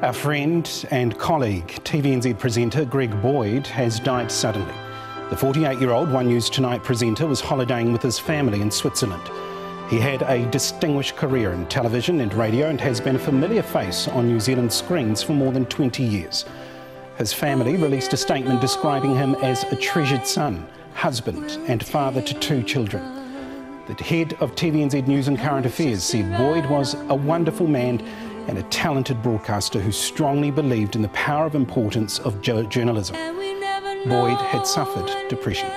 Our friend and colleague, TVNZ presenter Greg Boyd, has died suddenly. The 48-year-old One News Tonight presenter was holidaying with his family in Switzerland. He had a distinguished career in television and radio and has been a familiar face on New Zealand screens for more than 20 years. His family released a statement describing him as a treasured son, husband and father to 2 children. The head of TVNZ News and Current Affairs said Boyd was a wonderful man and a talented broadcaster who strongly believed in the power of importance of journalism. Boyd had suffered depression.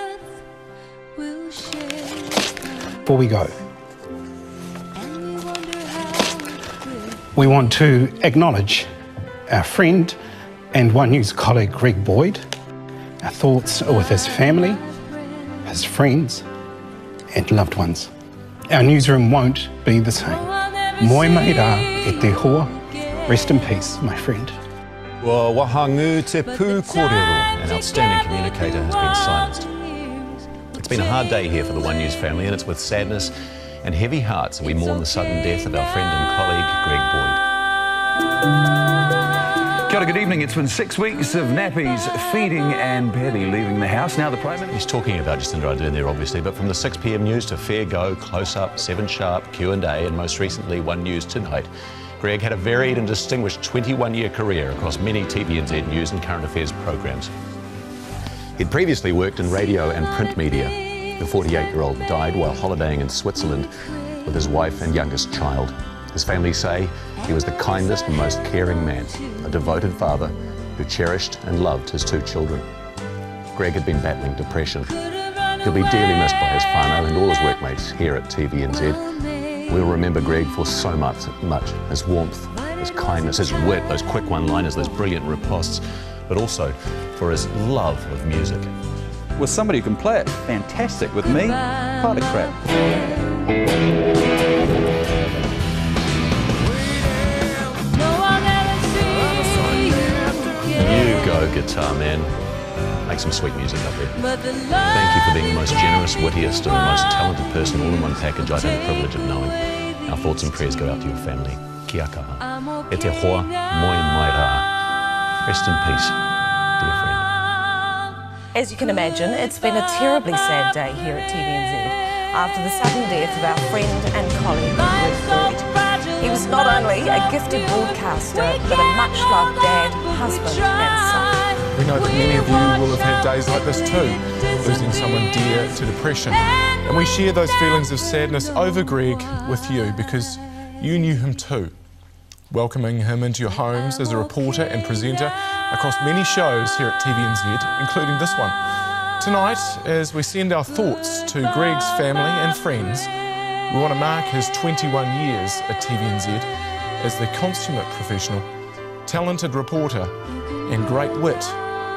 Before we go, we want to acknowledge our friend and One News colleague Greg Boyd. Our thoughts are with his family, his friends and loved ones. Our newsroom won't be the same. Moi mai rā e te hoa. Rest in peace, my friend. Wa wahangu te pū kōrero, an outstanding communicator, has been silenced. It's been a hard day here for the One News family, and it's with sadness and heavy hearts that we mourn the sudden death of our friend and colleague, Greg Boyd. Kia ora, good evening. It's been 6 weeks of nappies, feeding and barely leaving the house. Now the Prime Minister... He's talking about Jacinda Ardern there, obviously, but from the 6 p.m. news to Fair Go, Close Up, 7 Sharp, Q&A, and most recently One News Tonight, Greg had a varied and distinguished 21-year career across many TVNZ news and current affairs programmes. He'd previously worked in radio and print media. The 48-year-old died while holidaying in Switzerland with his wife and youngest child. His family say he was the kindest and most caring man, a devoted father who cherished and loved his 2 children. Greg had been battling depression. He'll be dearly missed by his whānau and all his workmates here at TVNZ. We'll remember Greg for so much, his warmth, his kindness, his wit, those quick one-liners, those brilliant ripostes, but also for his love of music. With somebody who can play it, fantastic. With me, part of crap. Go, guitar man. Make some sweet music up there. Thank you for being the most generous, wittiest and the most talented person all in one package I've had the privilege of knowing. Our thoughts and prayers go out to your family. Kia kaha. E te hoa, moi mai rā. Rest in peace, dear friend. As you can imagine, it's been a terribly sad day here at TVNZ after the sudden death of our friend and colleague, Greg Boyd. He was not only a gifted broadcaster, but a much-loved dad, husband and son. We know that many of you will have had days like this too, losing someone dear to depression. And we share those feelings of sadness over Greg with you because you knew him too, welcoming him into your homes as a reporter and presenter across many shows here at TVNZ, including this one. Tonight, as we send our thoughts to Greg's family and friends, we want to mark his 21 years at TVNZ as the consummate professional, talented reporter and great wit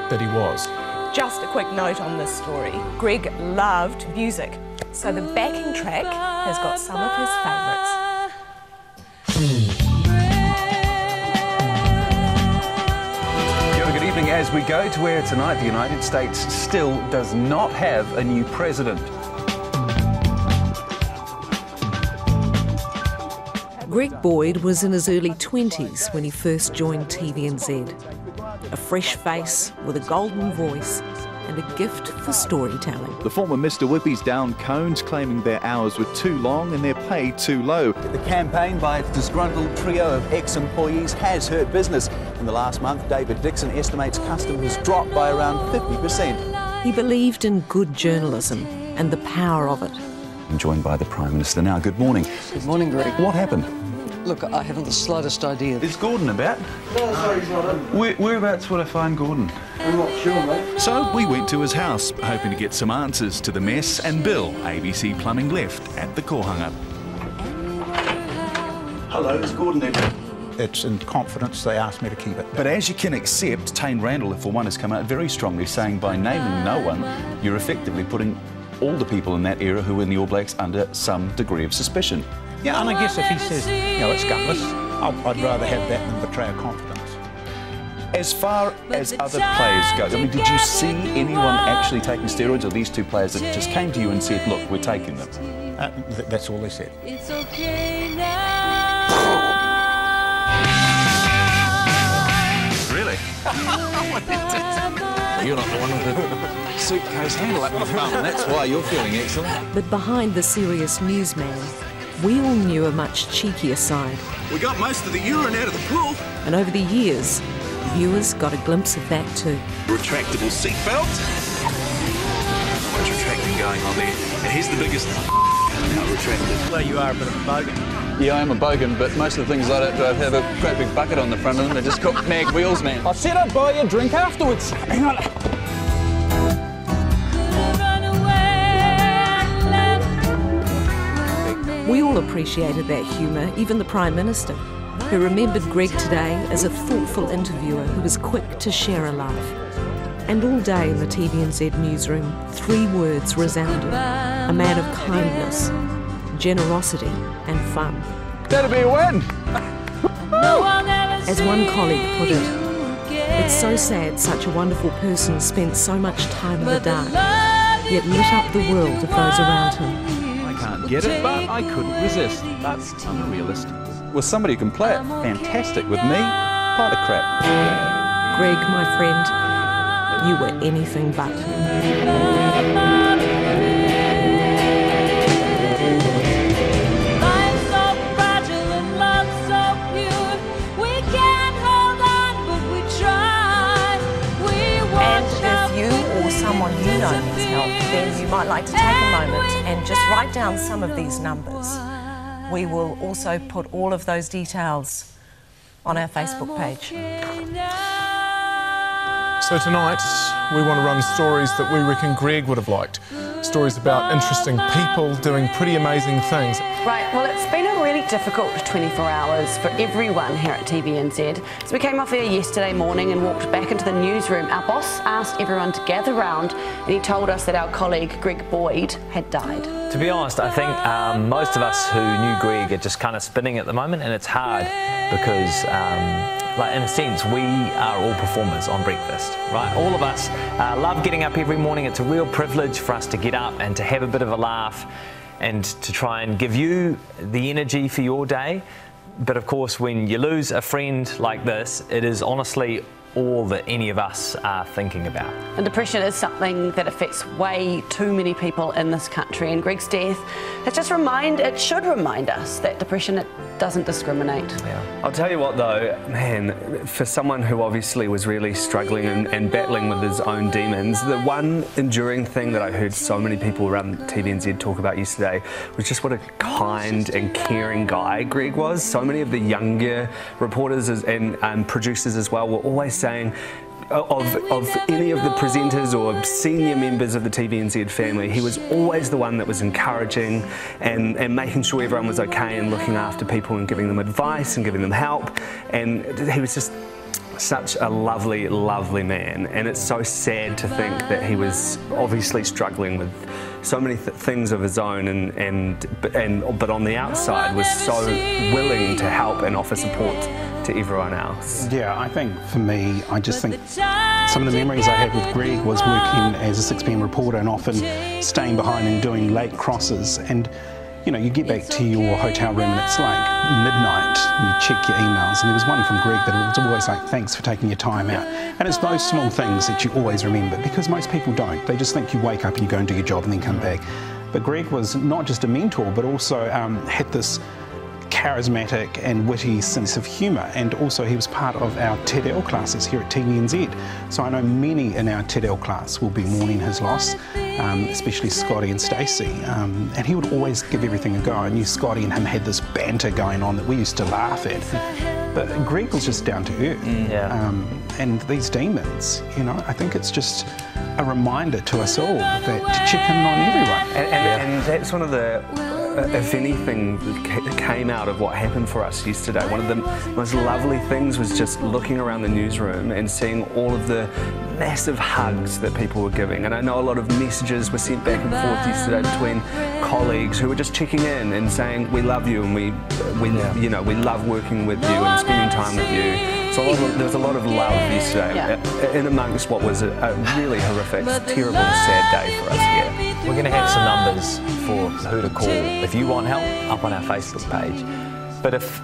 that he was. Just a quick note on this story. Greg loved music, so the backing track has got some of his favourites. Good evening. As we go to air tonight, the United States still does not have a new president. Greg Boyd was in his early 20s when he first joined TVNZ. A fresh face with a golden voice and a gift for storytelling. The former Mr Whippy's down cones, claiming their hours were too long and their pay too low. The campaign by a disgruntled trio of ex-employees has hurt business. In the last month, David Dixon estimates customers dropped by around 50%. He believed in good journalism and the power of it. I'm joined by the Prime Minister now. Good morning. Good morning, Greg. What happened? Look, I haven't the slightest idea. Is Gordon about? No, sorry, he's not in. Whereabouts would I find Gordon? I'm not sure, mate. So we went to his house, hoping to get some answers to the mess, and Bill, ABC Plumbing, left at the Kohanga. Hello, is Gordon there? It's in confidence they asked me to keep it. But as you can accept, Tane Randall, for one, has come out very strongly saying by naming no one, you're effectively putting all the people in that era who were in the All Blacks under some degree of suspicion. Yeah, and I guess if he says, you know, it's gutless, I'd rather have that than betray a confidence. As far as other players go, I mean, did you see anyone actually taking steroids, or these 2 players that just came to you and said, look, we're taking them? That's all they said. It's okay now. You're not the one with the suitcase handle up the front, and that's why you're feeling excellent. But behind the serious newsman, we all knew a much cheekier side. We got most of the urine out of the pool. And over the years, viewers got a glimpse of that too. Retractable seatbelt. So much retracting going on there. And here's the biggest not retracted. Well, you are a bit of a bogan. Yeah, I am a bogan, but most of the things I don't have a great big bucket on the front of them. They're just got mag wheels, man. I said I'd buy you a drink afterwards. Hang on. We all appreciated that humour, even the Prime Minister, who remembered Greg today as a thoughtful interviewer who was quick to share a laugh. And all day in the TVNZ newsroom, 3 words resounded: a man of kindness, generosity and fun. That'll be a win! As one colleague put it, it's so sad such a wonderful person spent so much time in the dark, yet lit up the world of those around him. Can't get it, but I couldn't resist. But I'm a realist. With somebody who can play it, fantastic. With me, pile of crap. Greg, my friend, you were anything but. Someone you know needs help, then you might like to take a moment and just write down some of these numbers. We will also put all of those details on our Facebook page. So tonight, we want to run stories that we reckon Greg would have liked. Stories about interesting people doing pretty amazing things. Right, well, it's been a really difficult 24 hours for everyone here at TVNZ. So we came off air yesterday morning and walked back into the newsroom. Our boss asked everyone to gather round and he told us that our colleague Greg Boyd had died. To be honest, I think most of us who knew Greg are just kind of spinning at the moment, and it's hard because like, in a sense, we are all performers on breakfast, right? All of us love getting up every morning. It's a real privilege for us to get up and to have a bit of a laugh and to try and give you the energy for your day. But of course, when you lose a friend like this, it is honestly all that any of us are thinking about. And depression is something that affects way too many people in this country, and Greg's death it should remind us that depression doesn't discriminate. Yeah. I'll tell you what though, man, for someone who obviously was really struggling and battling with his own demons, the one enduring thing that I heard so many people around TVNZ talk about yesterday was just what a kind and caring guy Greg was. So many of the younger reporters and producers as well were always saying, of any of the presenters or senior members of the TVNZ family, he was always the one that was encouraging and making sure everyone was okay and looking after people and giving them advice and giving them help. And he was just such a lovely, lovely man. And it's so sad to think that he was obviously struggling with so many things of his own but on the outside was so willing to help and offer support to everyone else. Yeah, I think for me, I just think some of the memories I had with Greg was working as a 6 PM reporter and often staying behind and doing late crosses. And you know, you get back to your hotel room and it's like midnight, and you check your emails, and there was one from Greg that was always like, thanks for taking your time out. And it's those small things that you always remember, because most people don't. They just think you wake up and you go and do your job and then come back. But Greg was not just a mentor, but also had this charismatic and witty sense of humour, and also he was part of our TEDL classes here at TVNZ. So I know many in our TEDL class will be mourning his loss, especially Scotty and Stacey, and he would always give everything a go. I knew Scotty and him had this banter going on that we used to laugh at, but Greg was just down to earth. And these demons, you know, I think it's just a reminder to us all that to check in on everyone. And that's one of the, if anything, came out of what happened for us yesterday. One of the most lovely things was just looking around the newsroom and seeing all of the massive hugs that people were giving. And I know a lot of messages were sent back and forth yesterday between colleagues who were just checking in and saying, we love you and we you know, we love working with you and spending time with you. So there was a lot of love yesterday in amongst what was a really horrific, terrible, sad day for us here. We're going to have some numbers for who to call if you want help up on our Facebook page. But if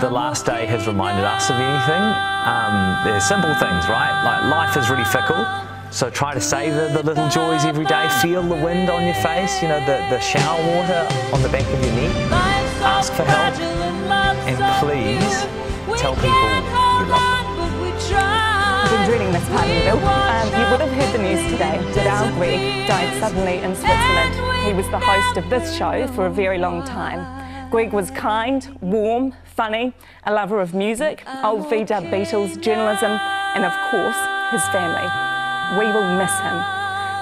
the last day has reminded us of anything, there's simple things, right? Like life is really fickle, so try to savour the little joys every day. Feel the wind on your face, you know, the shower water on the back of your neck. Ask for help, and please tell people you love them. I've been dreading this part, Bill. You would have heard the news today that our Greg died suddenly in Switzerland. He was the host of this show for a very long time. Greg was kind, warm, funny, a lover of music, old VW Beatles, journalism, and of course, his family. We will miss him.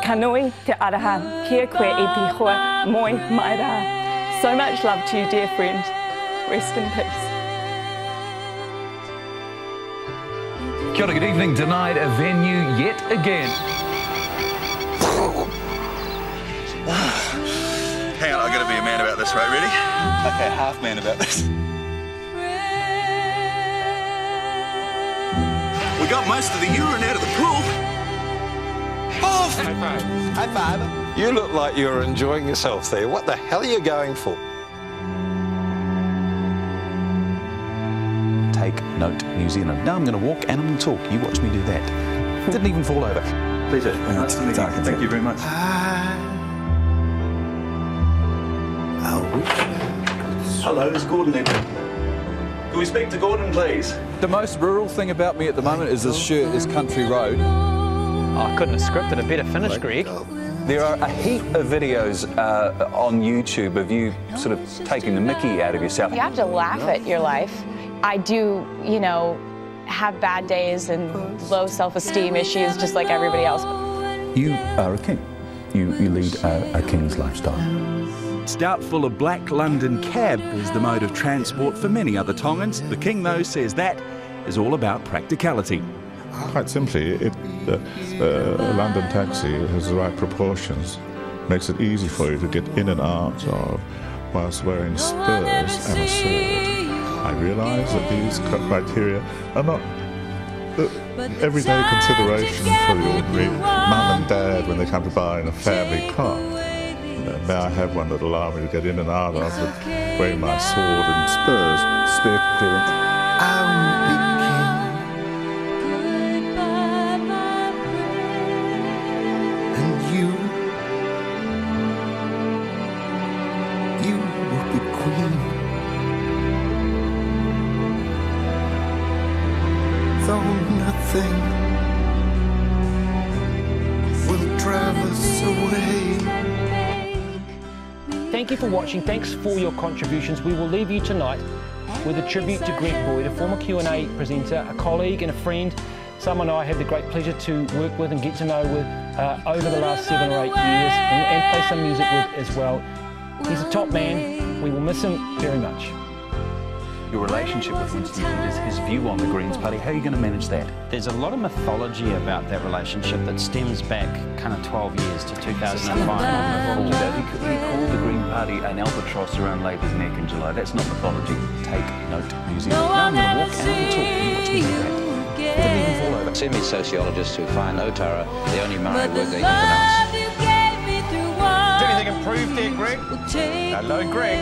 Ka nui te araha, kia koe e pihoa, moi mai rā. So much love to you, dear friend. Rest in peace. Kia ora, good evening. Denied a venue yet again. Hang on, I've got to be a man about this, right? Ready? Okay, half man about this. We got most of the urine out of the pool. Off! High five. High five. You look like you're enjoying yourself there. What the hell are you going for? Take note, New Zealand. Now I'm going to walk and I'm going to talk. You watch me do that. Didn't even fall over. Pleasure. Nice to meet you. Thank you very much. Hello, is Gordon there? Can we speak to Gordon, please? The most rural thing about me at the moment is this shirt, this country road. Oh, I couldn't have scripted a better finish, Greg. There are a heap of videos on YouTube of you sort of taking the mickey out of yourself. You have to laugh at your life. I do, you know, have bad days and low self-esteem issues just like everybody else. You are a king. You lead a king's lifestyle. It's doubtful a black London cab is the mode of transport for many other Tongans. The King, though, says that is all about practicality. Quite simply, a London taxi has the right proportions, makes it easy for you to get in and out of whilst wearing spurs and a sword. I realise that these criteria are not everyday consideration for the ordinary mum and dad when they come to buy in a family car. May I have one that will allow me to get in and out of with wearing my sword and spurs, spare clearance. And you will be queen. Though nothing will drive us away. Thank you for watching. Thanks for your contributions. We will leave you tonight with a tribute to Greg Boyd, a former Q&A presenter, a colleague and a friend, someone I had the great pleasure to work with and get to know with over the last 7 or 8 years and play some music with as well. He's a top man. We will miss him very much. Your relationship with Winston Peters, his view on the Greens Party, how are you going to manage that? There's a lot of mythology about that relationship that stems back kind of 12 years to 2005. He called the Green Party an albatross around Labour's neck in July. That's not mythology. Take note, New Zealand. Now I'm going to walk and I'm going to talk. You watch me do that. Didn't even fall over. Semi-sociologists who find Otara the only Maori word they can pronounce. Is anything improved there, Greg? Hello, Greg.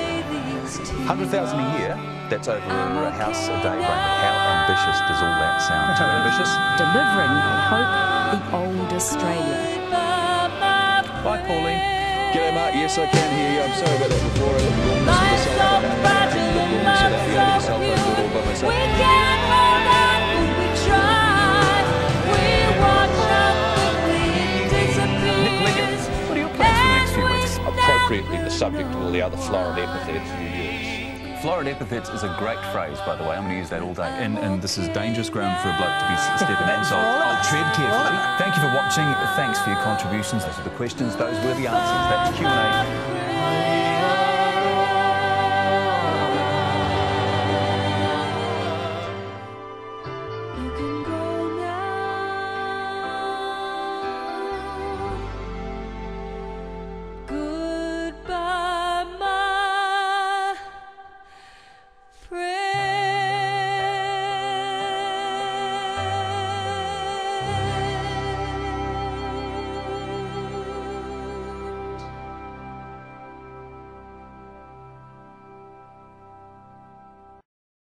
100,000 a year? That's over a house a day, Brandon. How ambitious does all that sound? Too ambitious? Delivering hope, the old Australia. Bye, Pauline. G'day, Mark. Yes, I can hear you. I'm sorry about that before. I looked warm myself. All by myself. Nick Liggett, what are your plans for the next few weeks? Appropriately the subject of all the other florid epithets you use. Florid epithets is a great phrase, by the way. I'm going to use that all day. And this is dangerous ground for a bloke to be stepping on. So I'll tread carefully. Thank you for watching. Thanks for your contributions. Those are the questions. Those were the answers. That's Q&A.